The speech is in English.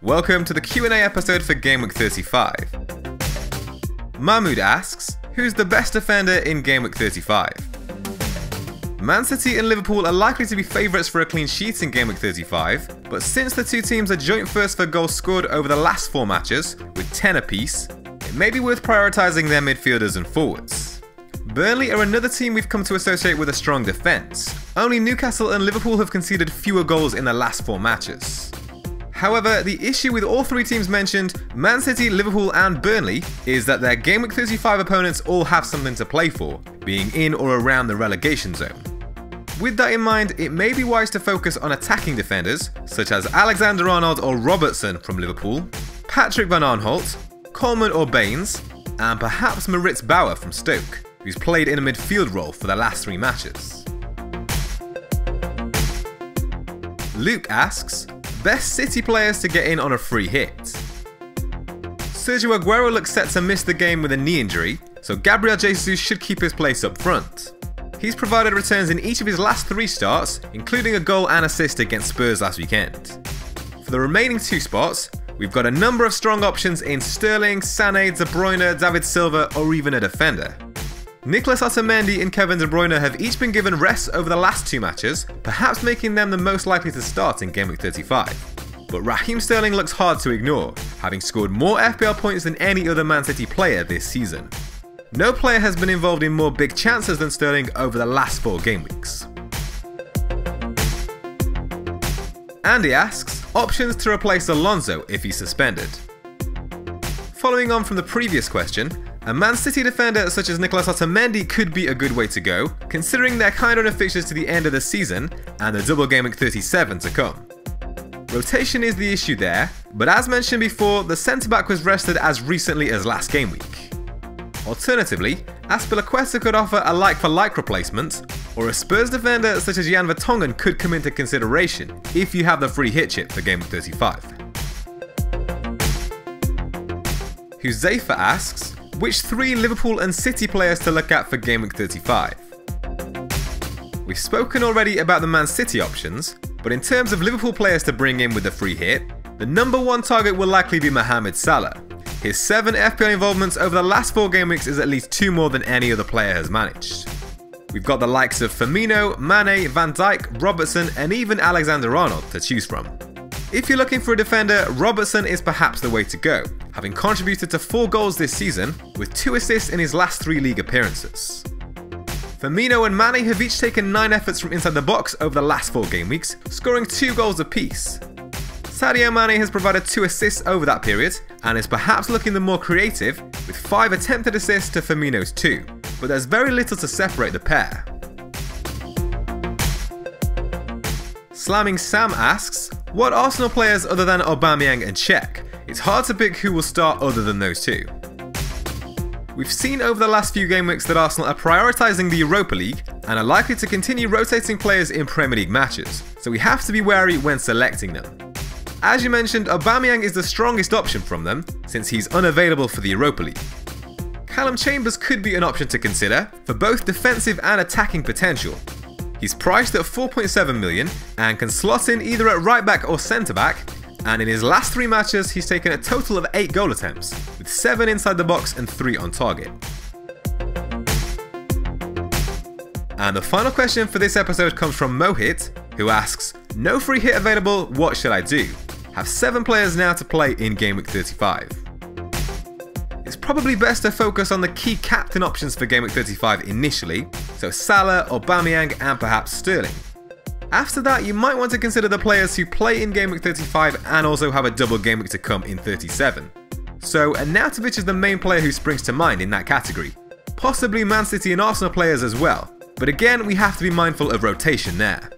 Welcome to the Q&A episode for Gameweek 35. Mahmoud asks, who's the best defender in Gameweek 35? Man City and Liverpool are likely to be favourites for a clean sheet in Gameweek 35, but since the two teams are joint first for goals scored over the last 4 matches, with 10 apiece, it may be worth prioritising their midfielders and forwards. Burnley are another team we've come to associate with a strong defence. Only Newcastle and Liverpool have conceded fewer goals in the last 4 matches. However, the issue with all 3 teams mentioned, Man City, Liverpool and Burnley, is that their Gameweek 35 opponents all have something to play for, being in or around the relegation zone. With that in mind, it may be wise to focus on attacking defenders, such as Alexander-Arnold or Robertson from Liverpool, Patrick van Aanholt, Coleman or Baines, and perhaps Maritz Bauer from Stoke, who's played in a midfield role for the last 3 matches. Luke asks, best City players to get in on a free hit. Sergio Aguero looks set to miss the game with a knee injury, so Gabriel Jesus should keep his place up front. He's provided returns in each of his last 3 starts, including a goal and assist against Spurs last weekend. For the remaining 2 spots, we've got a number of strong options in Sterling, Sané, De Bruyne, David Silva or even a defender. Nicolas Otamendi and Kevin De Bruyne have each been given rests over the last 2 matches, perhaps making them the most likely to start in Gameweek 35. But Raheem Sterling looks hard to ignore, having scored more FPL points than any other Man City player this season. No player has been involved in more big chances than Sterling over the last 4 game weeks. Andy asks, options to replace Alonso if he's suspended. Following on from the previous question, a Man City defender such as Nicolas Otamendi could be a good way to go, considering their kind run of fixtures to the end of the season and the double Gameweek 37 to come. Rotation is the issue there, but as mentioned before, the centre-back was rested as recently as last game week. Alternatively, Azpilicueta could offer a like-for-like replacement, or a Spurs defender such as Jan Vertonghen could come into consideration if you have the free hit chip for Gameweek 35. Huzaifa asks, which 3 Liverpool and City players to look at for Gameweek 35? We've spoken already about the Man City options, but in terms of Liverpool players to bring in with the free hit, the number 1 target will likely be Mohamed Salah. His 7 FPL involvements over the last 4 game weeks is at least 2 more than any other player has managed. We've got the likes of Firmino, Mane, Van Dijk, Robertson and even Alexander-Arnold to choose from. If you're looking for a defender, Robertson is perhaps the way to go, having contributed to 4 goals this season with 2 assists in his last 3 league appearances. Firmino and Mane have each taken 9 efforts from inside the box over the last 4 game weeks, scoring 2 goals apiece. Sadio Mane has provided 2 assists over that period and is perhaps looking the more creative with 5 attempted assists to Firmino's 2, but there's very little to separate the pair. Slamming Sam asks, what Arsenal players other than Aubameyang and Cech? It's hard to pick who will start other than those 2. We've seen over the last few game weeks that Arsenal are prioritising the Europa League and are likely to continue rotating players in Premier League matches, so we have to be wary when selecting them. As you mentioned, Aubameyang is the strongest option from them, since he's unavailable for the Europa League. Callum Chambers could be an option to consider, for both defensive and attacking potential. He's priced at 4.7 million and can slot in either at right back or centre back, and in his last 3 matches he's taken a total of 8 goal attempts, with 7 inside the box and 3 on target. And the final question for this episode comes from Mohit, who asks, no free hit available, what should I do? Have 7 players now to play in Gameweek 35. It's probably best to focus on the key captain options for Gameweek 35 initially, so Salah, Aubameyang and perhaps Sterling. After that, you might want to consider the players who play in Gameweek 35 and also have a double Gameweek to come in 37. So Arnautovic is the main player who springs to mind in that category. Possibly Man City and Arsenal players as well, but again we have to be mindful of rotation there.